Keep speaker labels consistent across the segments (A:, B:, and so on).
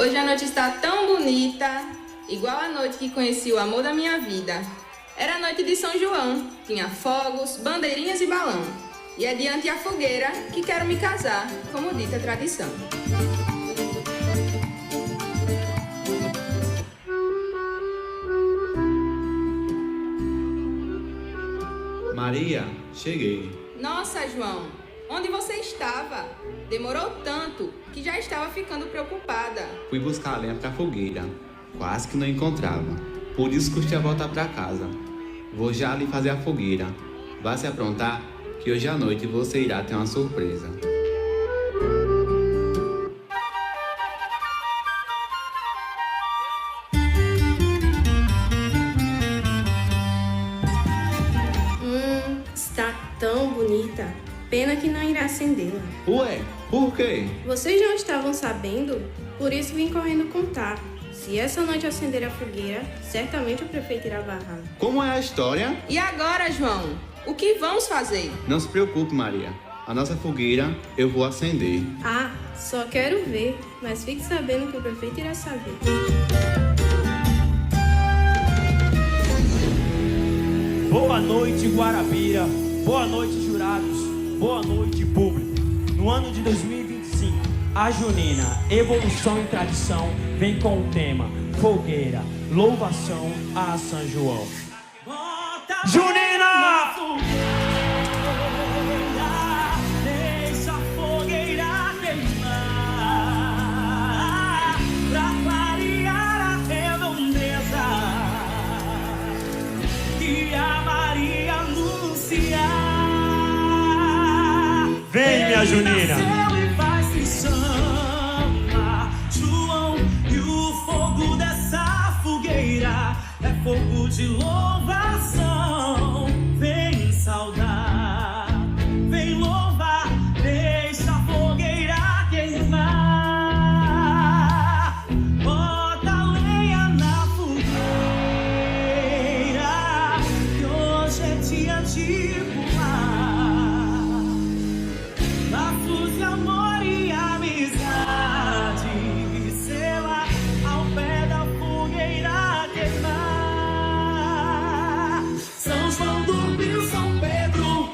A: Hoje a noite está tão bonita, igual a noite que conheci o amor da minha vida. Era a noite de São João, tinha fogos, bandeirinhas e balão. E é diante a fogueira que quero me casar, como dita a tradição.
B: Maria, cheguei.
A: Nossa, João, onde você estava? Demorou tanto que já estava ficando preocupada.
B: Fui buscar a lenha pra fogueira. Quase que não encontrava. Por isso custei a voltar pra casa. Vou já ali fazer a fogueira. Vá se aprontar, que hoje à noite você irá ter uma surpresa.
C: Está tão bonita. Pena que não irá acendê-la.
B: Ué, por quê?
C: Vocês não estavam sabendo? Por isso vim correndo contar. Se essa noite acender a fogueira, certamente o prefeito irá barrar.
B: Como é a história?
A: E agora, João? O que vamos fazer?
B: Não se preocupe, Maria. A nossa fogueira eu vou acender.
C: Ah, só quero ver, mas fique sabendo que o prefeito irá saber.
D: Boa noite, Guarabira. Boa noite, jurados. Boa noite, público. No ano de 2025, a junina, evolução e tradição, vem com o tema fogueira, louvação a São João. Junina!
E: Deixa a fogueira queimar pra clarear a redondeza que a Maria anunciar.
D: Vem, minha junina!
E: E faz se chama João, e o fogo dessa fogueira é fogo de louvação. Vem saudar, vem louvar, deixa a fogueira queimar. Bota lenha na fogueira, que hoje é dia de pular. Laços de amor e amizade, sela ao pé da fogueira queimar. São João dormiu, São Pedro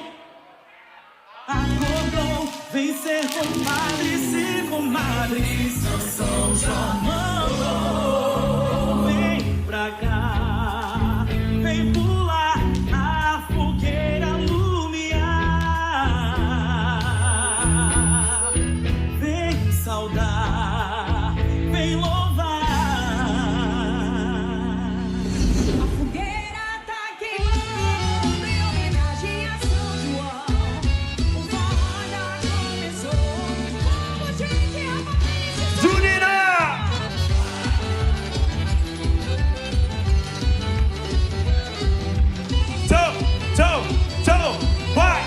E: acordou. Vem ser comadre, ser comadre. São João mandou. Vem pra cá, vem pular a fogueira lumiar. Vem saudar, vem louvar. A fogueira tá queimando em homenagem a São João. O forró já começou. Vamos, gente, a
D: Junina! Tchau, tchau, tchau, vai!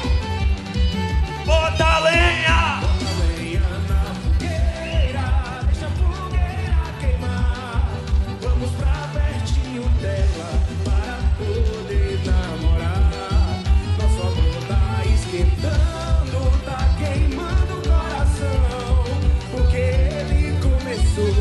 D: Bota a lenha!
E: lenha na fogueira, deixa a fogueira queimar. Vamos pra pertinho dela para poder namorar. Nosso amor tá esquentando, tá queimando o coração. Porque ele começou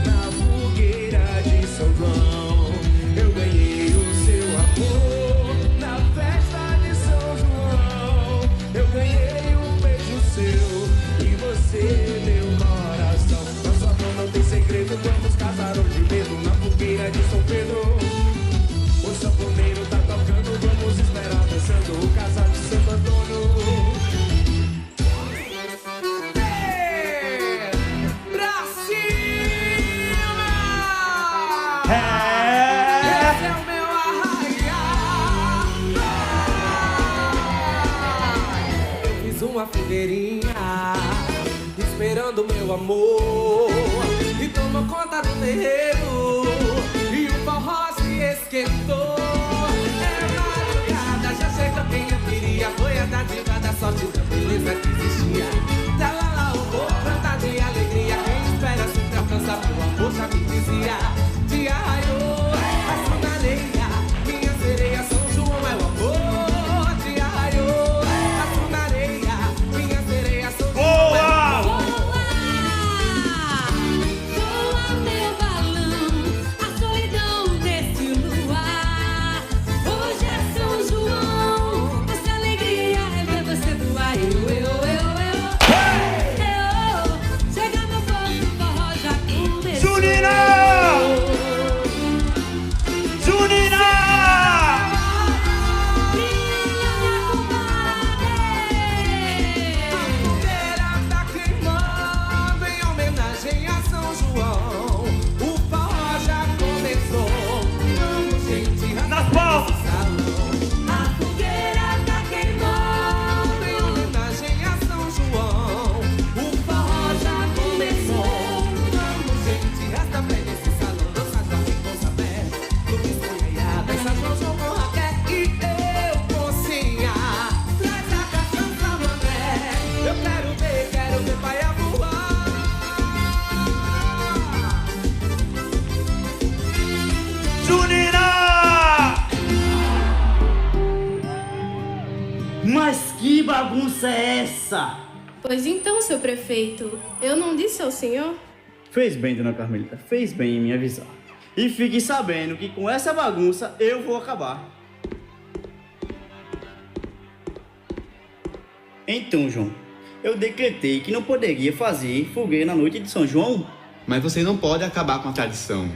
E: na fogueira de São João. Eu ganhei o seu amor na festa de São João. Eu ganhei um beijo seu e você meu coração. Nosso amor não tem segredo, vamos casar hoje mesmo na fogueira de São Pedro. O sanfoneiro tá tocando, vamos esperar dançando o casal de Santo Antônio. Pra cima! Esse é o meu arraial. Eu fiz uma fogueirinha esperando meu amor e tomou conta do terreiro e o forró se esquentou. Era madrugada, já chegou quem eu queria. Foi a dádiva da sorte, da beleza que existia. Tá lá, lá, o povo canta de alegria. Quem espera sempre alcança, meu amor já me dizia. Dia raiou, a funareia, minha sereia, São João é o amor. Dia raiou, a funareia, minha sereia, São João é o amor.
D: Boa!
C: Boa!
D: Junina! Junina!
E: A fogueira tá queimando em homenagem a São João. O forró já começou. Vamos, gente,
D: Nas palmas!
E: a fogueira tá queimando em homenagem a São João. O forró já começou. Vamos, gente, resta pé nesse salão. Dança com Consapé, Clube Escolheiada, dança São João com Raquel e eu, Mocinha. Traz a cachaça, André. Eu quero ver paia voar.
D: Junina!
F: Mas que bagunça é essa?
C: Pois então, seu prefeito, eu não disse ao senhor?
F: Fez bem, dona Carmelita, fez bem em me avisar. E fique sabendo que com essa bagunça eu vou acabar. Então, João, eu decretei que não poderia fazer fogueira na noite de São João.
B: Mas você não pode acabar com a tradição.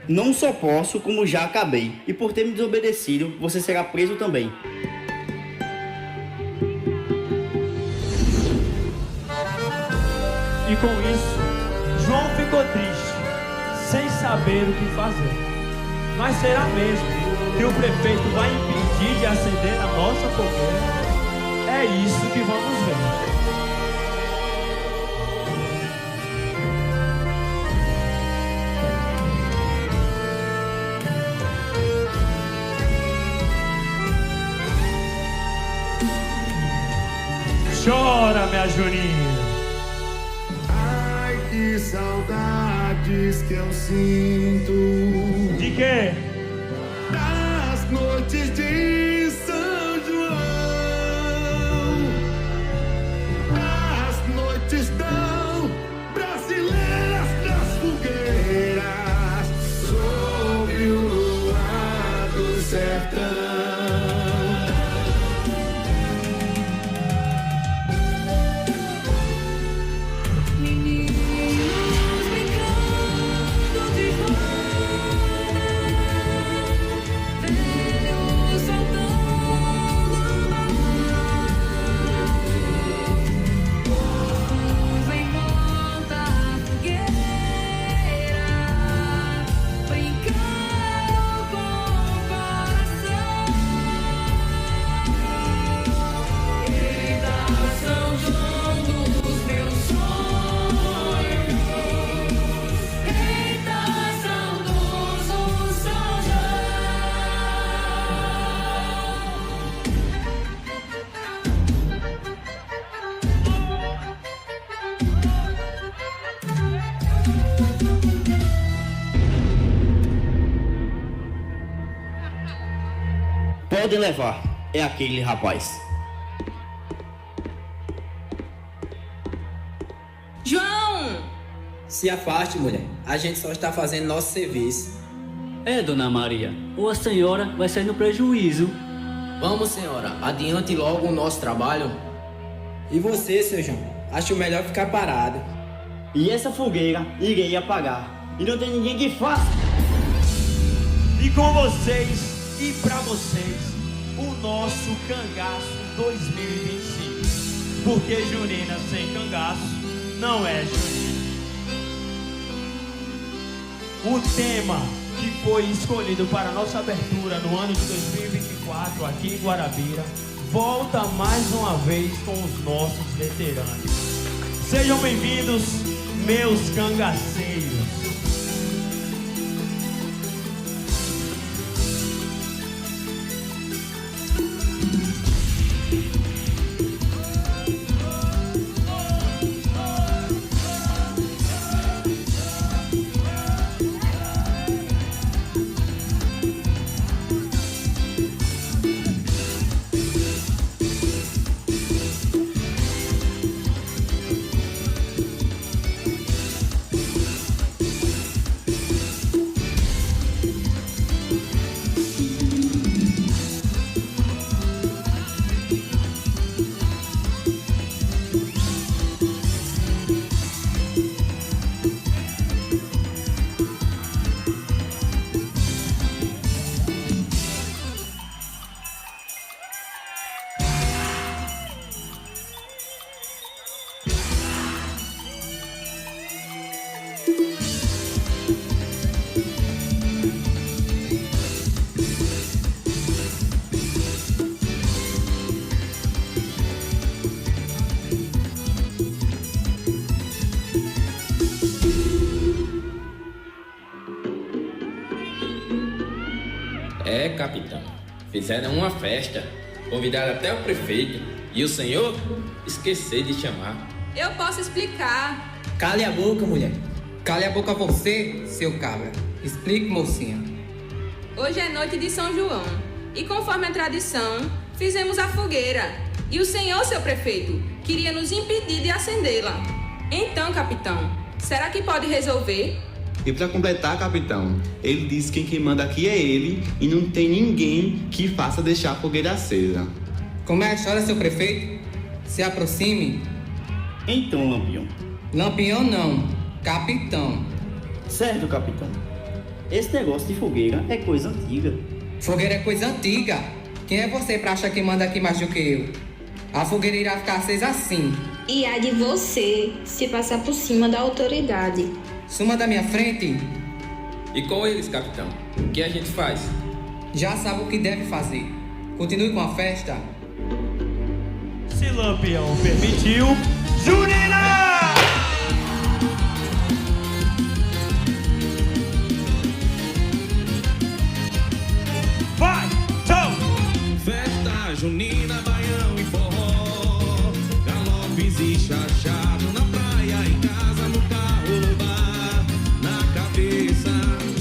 F: Não só posso, como já acabei. E por ter me desobedecido, você será preso também.
D: E com isso, João ficou triste, sem saber o que fazer. Mas será mesmo que o prefeito vai impedir de acender a nossa fogueira? É isso que vamos ver. Chora, minha Juninha.
G: Ai, que saudades que eu sinto
D: De quê?
G: das noites de São João, das noites tão brasileiras das fogueiras, sob o luar do sertão.
F: Podem levar, é aquele rapaz.
A: João!
H: Se afaste, mulher. A gente só está fazendo nosso serviço.
I: É, dona Maria, ou a senhora vai sair no prejuízo.
H: Vamos, senhora, adiante logo o nosso trabalho. E você, seu João? Acho melhor ficar parado.
F: E essa fogueira irei apagar. E não tem ninguém que faça.
D: E com vocês e pra vocês, o nosso Cangaço 2025. Porque Junina sem cangaço não é Junina. O tema que foi escolhido para a nossa abertura no ano de 2024 aqui em Guarabira volta mais uma vez com os nossos veteranos. Sejam bem-vindos, meus cangaceiros.
J: É, capitão. Fizeram uma festa, convidaram até o prefeito e o senhor esqueceu de chamar.
A: Eu posso explicar.
H: Cale a boca, mulher. Cale a boca você, seu cabra. Explique, mocinha.
A: Hoje é noite de São João e, conforme a tradição, fizemos a fogueira. E o senhor, seu prefeito, queria nos impedir de acendê-la. Então, capitão, será que pode resolver?
B: E para completar, capitão, ele disse que quem manda aqui é ele e não tem ninguém que faça deixar a fogueira acesa.
H: Como é a história, seu prefeito? Se aproxime.
F: Então, Lampião.
H: Lampião não, capitão.
F: Certo, capitão. Esse negócio de fogueira é coisa antiga.
H: Fogueira é coisa antiga. Quem é você pra achar que manda aqui mais do que eu? A fogueira irá ficar acesa assim.
K: E há de você se passar por cima da autoridade.
H: Suma da minha frente.
J: E com eles, capitão, o que a gente faz?
H: Já sabe o que deve fazer. Continue com a festa.
D: Se Lampião permitiu, Junina! Vai, tchau!
G: Festa junina, baião e forró, galopes e chachado na praia, em casa, no carro, no bar, na cabeça.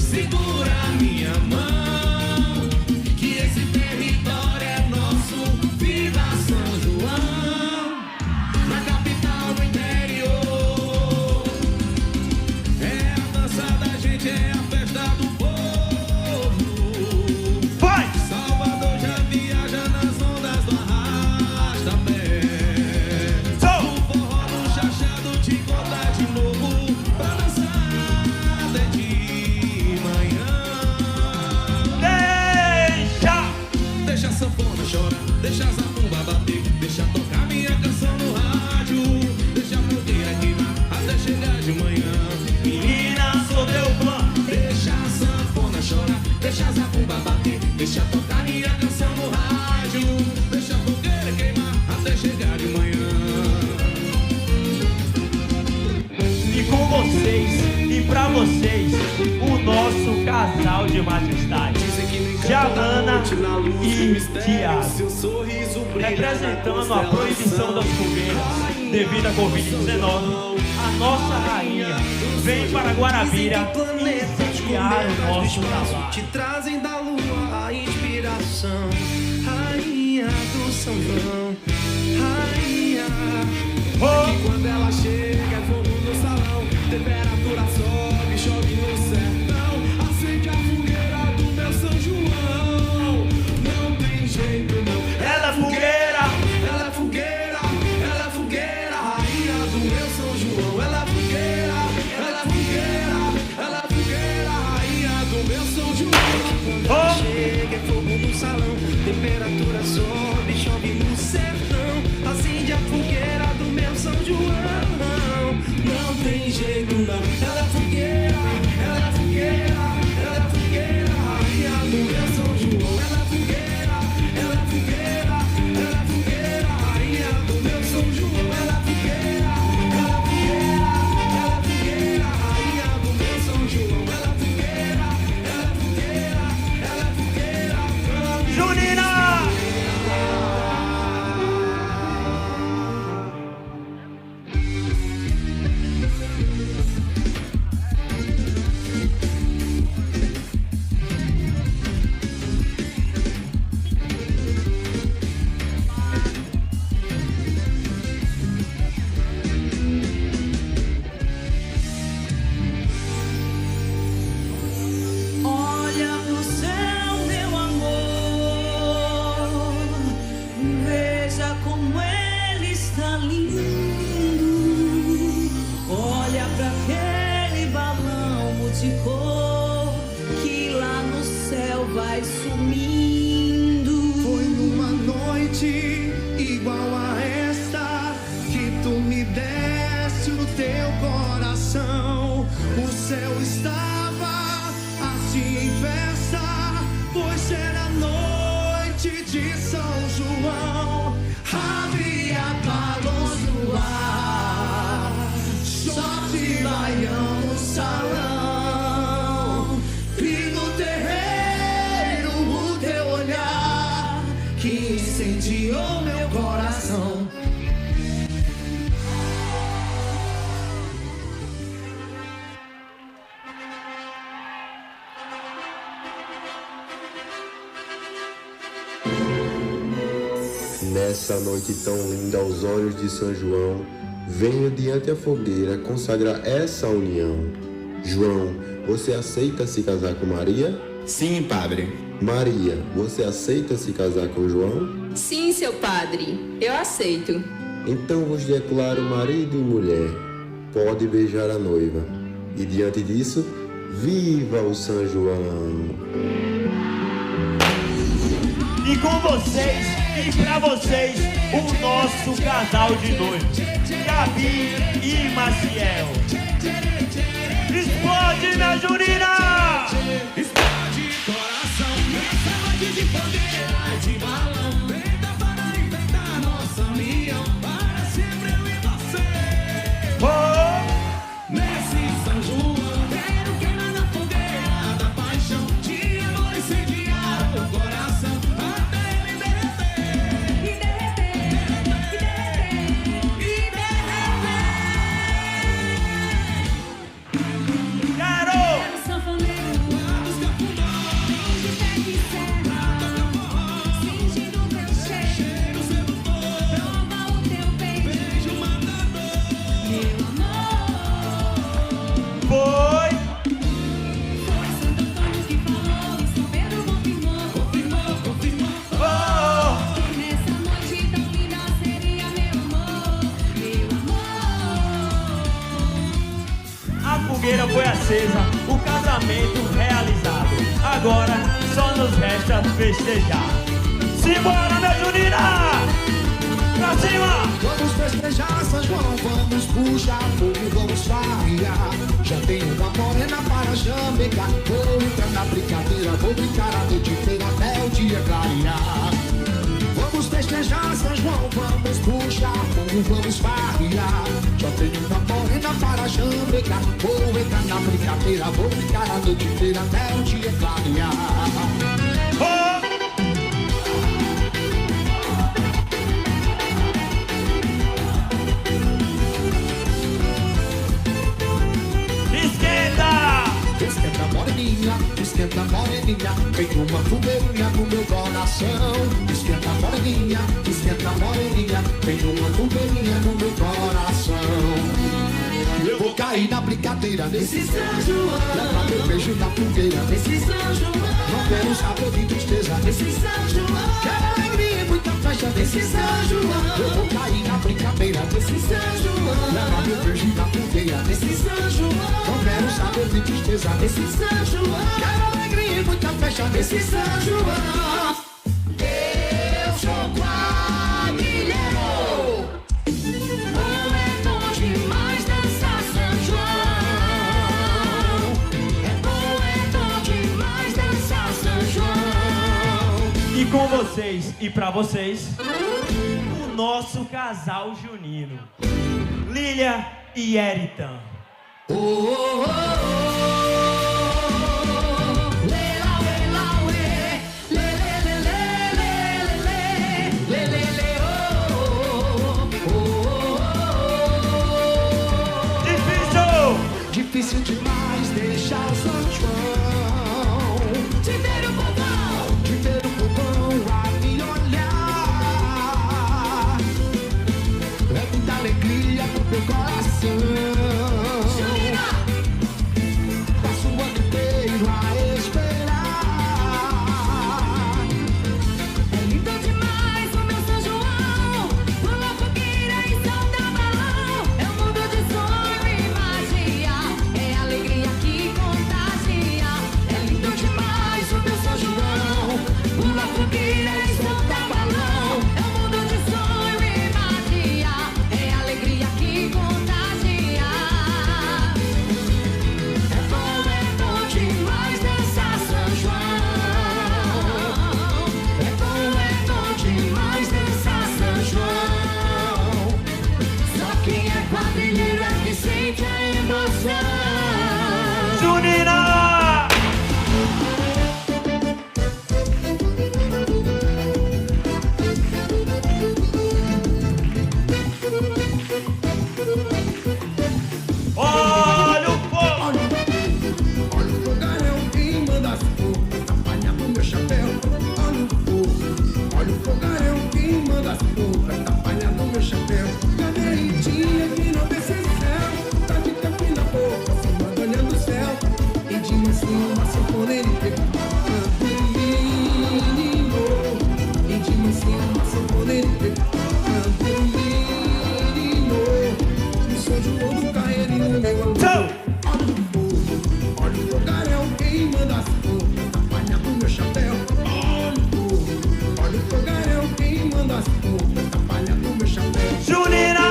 G: Segura a minha mão, que esse território é nosso. Viva São João, na capital, no interior. É a dança da gente, é a festa do povo.
D: Vai!
G: Salvador já viaja nas ondas do arrasta-pé. O forró no chachado te conta de novo, pra dançar até de manhã. Deixa a sanfona chorar, deixa a zabumba bater, deixa tocar minha canção no rádio, deixa a fogueira queimar até chegar de manhã.
D: Menina, sou teu fã.
G: Deixa a sanfona chorar, deixa a zabumba bater, deixa tocar minha canção no rádio, deixa a fogueira queimar até chegar de manhã.
D: E com vocês, e pra vocês, o nosso casal de majestade, Giovana e Tiago, representando a proibição das fogueiras devido à Covid-19, a nossa rainha vem para Guarabira iniciar o nosso trabalho.
E: Te trazem da lua a inspiração, rainha do São João, rainha. E quando ela chega é fogo no salão, temperatura sobe, chove no sertão, acende a fogueira do meu São João. Não tem jeito não,
D: Ela é fogueira,
E: ela é fogueira, ela é fogueira, rainha do meu São João. Ela é fogueira, ela é fogueira, ela é fogueira, rainha do meu São João. Quando ela chega é fogo no salão, temperatura sobe, chove no sertão, acende a fogueira do meu São João. Não tem jeito não, ela é fogueira, ela é fogueira, ela é fogueira, rainha do meu São João. Ela é fogueira, ela é fogueira, ela é fogueira, rainha do meu São João. Ela é fogueira, ela é fogueira, ela é fogueira, rainha do meu São João. Ela é fogueira, ela é fogueira, ela é fogueira.
D: Junina!
E: Olha pro céu, meu amor, veja como ele está lindo. Olha pra aquele balão multicor que lá no céu vai sumindo. Foi numa noite igual a esta que tu me deste o teu coração. O céu estava assim em festa, pois era noite de São João. Havia balões no ar, shot baião no salão, e no terreiro
L: Nessa noite tão linda aos olhos de São João, venho diante a fogueira consagrar essa união. João, você aceita se casar com Maria?
B: Sim, padre.
L: Maria, você aceita se casar com João?
A: Sim, seu padre, eu aceito.
L: Então vos declaro marido e mulher. Pode beijar a noiva. E diante disso, viva o São João!
D: E com vocês e pra vocês, o nosso casal de noivos, Gabi e Maciel. Explode, minha Junina!
E: Explode coração, nessa noite de fogueira, de balão. Venta para inventar nossa união, para sempre eu e você. Nesse São João, quero queimar na fogueira da paixão, de amor incendiar o coração, até ele derreter. E derreter, e derreter, e derreter.
D: Quero!
E: Sanfoneiro, dos cafundós, de pé de serra, fingindo teu cheiro sedutor, prova o teu beijo matador, meu amor.
D: Foi!
E: Foi Santo Antônio que falou, e São Pedro confirmou.
D: Oh!
E: E nessa noite tão linda seria meu amor.
D: A fogueira foi acesa, o casamento realizado. Agora só nos resta festejar. Simbora, minha Junina! Pra cima!
E: Vamos festejar São João, vamos puxar fogo, vamos farrear. Já tenho uma morena para chamegar. Vou entrar na brincadeira, vou brincar a noite inteira até o dia clarear. Vamos festejar São João, vamos puxar fogo, vamos farrear. Já tenho uma morena para chamegar. Vou entrar na brincadeira, vou brincar a noite inteira até o dia clarear.
D: Oh!
E: Esquenta moreninha, vem uma fogueirinha no meu coração. Esquenta moreninha, vem uma fogueirinha no meu coração. Eu vou cair na brincadeira nesse São João, leva meu beijo na fogueira nesse São João. Não quero saber de tristeza nesse São João, quero alegria e muita festa nesse São João. Eu vou cair na brincadeira nesse São João, leva meu beijo na fogueira nesse São João. Não quero saber de tristeza nesse São João, quero alegria e muita festa nesse São João. Eu sou quadrilheiro, bom é bom demais dançar São João. É bom demais dançar São João.
D: E com vocês e pra vocês, o nosso casal junino, Lília e Eritan.
E: Oh, oh, oh, oh. Lela, lela, ué. Le, le, le, le, le, le, le, le, le, oh, oh, oh, oh. Difícil demais deixar o São João, de ver o povão a me olhar. É muita alegria no meu coração. Demais mansinho, uma sanfona ele pegou. Canto menino, e de mansinho, uma sanfona ele pegou. Canto menino, no São João do Carreirinho, meu amor. Olha o fogo, olha o fogaréu, quem manda as pontas, atrapalha do meu chapéu. Olha o fogo, olha o fogaréu, quem manda as pontas, atrapalha do meu chapéu.
D: Junina!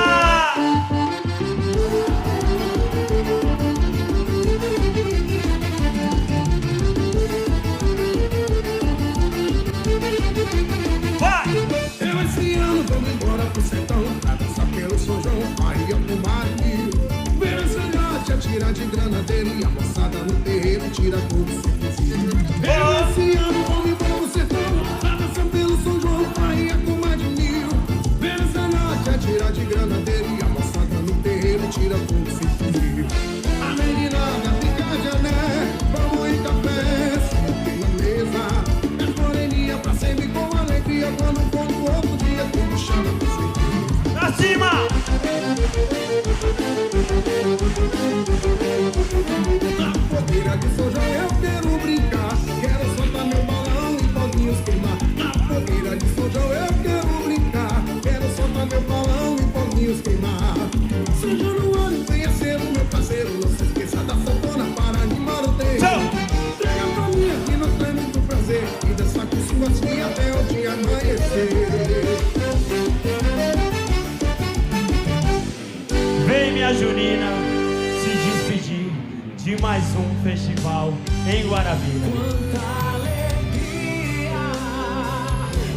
E: Eu esse ano vou embora pro sertão pra dançar pelo São João, Maria pro Marinho. Ver a cidade atirar de granadeiro e a moçada no terreiro tira todo o simplesio. Eu esse ano vou embora pro sertão pra dançar pelo São João, Maria com Marinho. Ver a cidade atirar de granadeiro e a moçada no terreiro tira todo o simplesio. A meninada fica de ané, vamos em café, sentei na mesa. É moreninha pra sempre com alegria quando for no outro dia tudo chama pra seguir.
D: Pra cima!
E: Na fogueira de São João eu quero brincar, quero soltar meu balão e foguinhos queimar. Na fogueira de São João eu quero brincar, quero soltar meu balão e foguinhos queimar. São Januário venha ser o meu parceiro, não se esqueça da sanfona para animar o terreiro. Traga pra mim aqui nós temos muito prazer e dançar com suas filhas até o dia amanhecer.
D: Vem, minha Junina, se despedir de mais um festival em Guarabira.
E: Quanta alegria,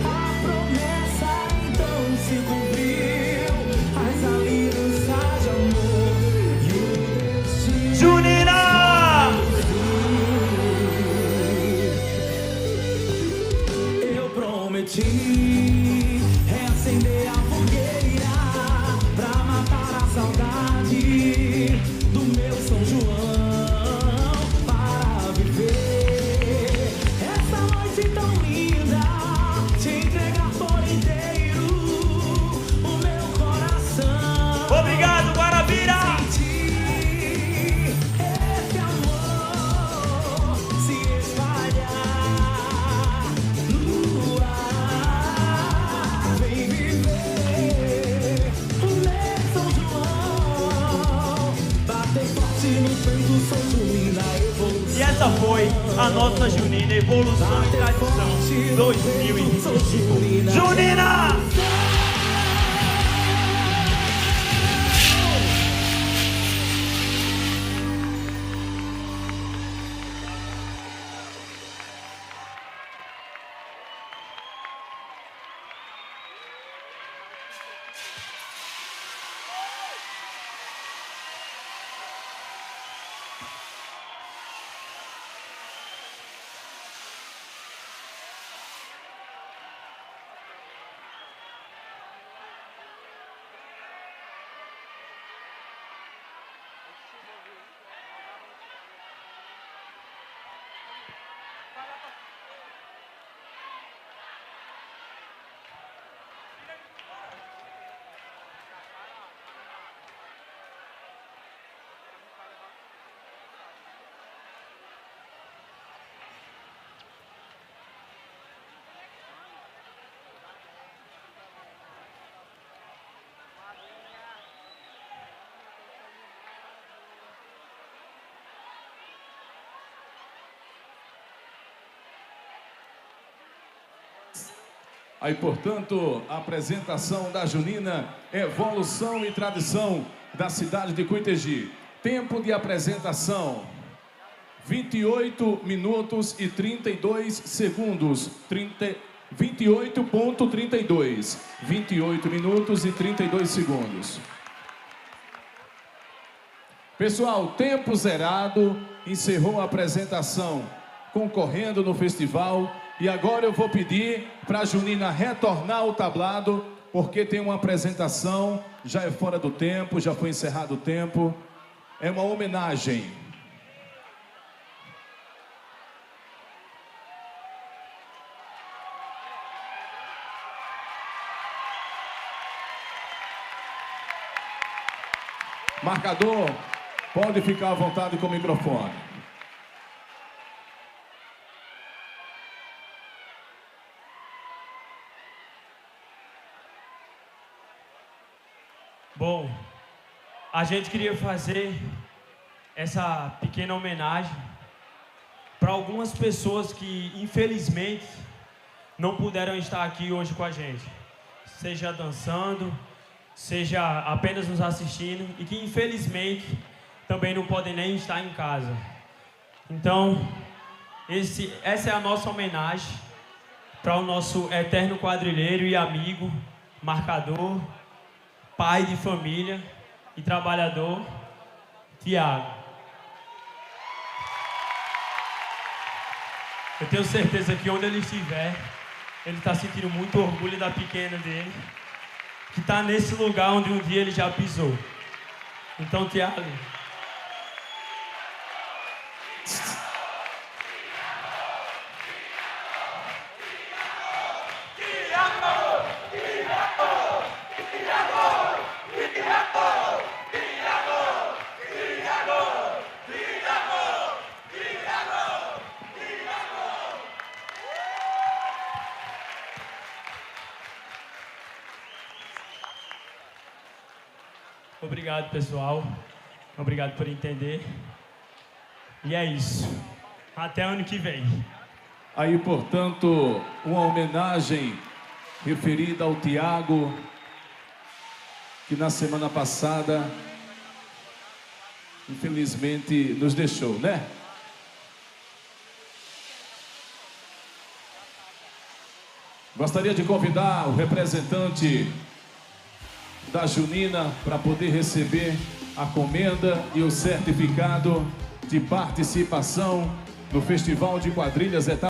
E: a promessa então se cumpriu, as alianças de amor e o destino.
D: Junina!
E: Eu prometi reacender a fogueira pra matar a saudade do meu São João, para viver essa noite tão linda, te entregar por inteiro o meu coração.
D: Obrigado, Guarabira!
E: Sentir esse amor se espalhar no ar. Vem viver o meu São João, bater forte no peito, São Junina, evolução.
D: E essa foi a nossa Junina, Evolução e Tradição 2025. Junina!
M: Aí, portanto, a apresentação da Junina, Evolução e Tradição da cidade de Cuitegi. Tempo de apresentação, 28 minutos e 32 segundos. 28.32. 28 minutos e 32 segundos. Pessoal, tempo zerado, encerrou a apresentação concorrendo no festival. E agora eu vou pedir para a Junina retornar ao tablado, porque tem uma apresentação, já é fora do tempo, já foi encerrado o tempo. É uma homenagem. Marcador, pode ficar à vontade com o microfone.
D: Bom, a gente queria fazer essa pequena homenagem para algumas pessoas que, infelizmente, não puderam estar aqui hoje com a gente. Seja dançando, seja apenas nos assistindo e que, infelizmente, também não podem nem estar em casa. Então, essa é a nossa homenagem para o nosso eterno quadrilheiro e amigo, marcador, pai de família e trabalhador, Tiago. Eu tenho certeza que onde ele estiver, ele está sentindo muito orgulho da pequena dele, que está nesse lugar onde um dia ele já pisou. Então, Tiago, obrigado, pessoal. Obrigado por entender. E é isso. Até ano que vem.
M: Aí, portanto, uma homenagem referida ao Tiago, que na semana passada, infelizmente, nos deixou, né? Gostaria de convidar o representante da Junina para poder receber a comenda e o certificado de participação no Festival de Quadrilhas Etapa